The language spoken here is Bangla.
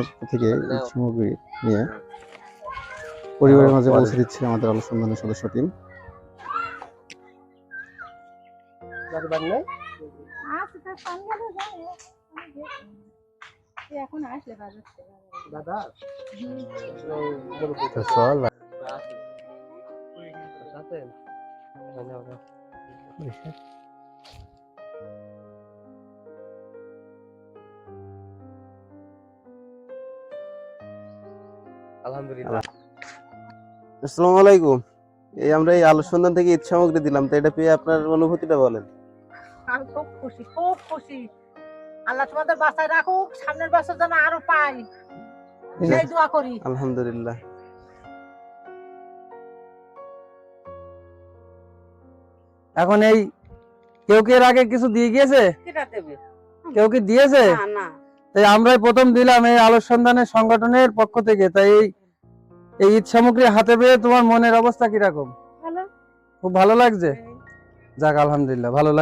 ফাউন্ডেশনের পক্ষ থেকে ঈদ সামগ্রী নিয়ে পরিবারের মাঝে পৌঁছে দিচ্ছে আমাদের আলো সন্ধানের সদস্য টিম। আলহামদুলিল্লাহ। আসসালামু আলাইকুম। এই আমরা এই আলো সন্ধান থেকে ঈদ সামগ্রী দিলাম, তো এটা পেয়ে আপনার অনুভূতিটা বলেন। আমি খুব খুশি, খুব খুশি। আল্লাহ তোমাদের বাঁচায় রাখুক, সামনের বছর যেন আরো পাই, সেই দোয়া করি। আলহামদুলিল্লাহ। এখন এই কেউ কি এর আগে কিছু দিয়ে গিয়েছে? কিটা দেবে? কেউ কি দিয়েছে? না না, তাই আমরাই প্রথম দিলাম এই আলো সন্ধানের সংগঠনের পক্ষ থেকে। তাই এই ঈদ সামগ্রী হাতে পেয়ে তোমার মনের অবস্থা কিরকম? ভালো। খুব ভালো লাগছে? যাক আলহামদুলিল্লাহ, ভালো লাগছে।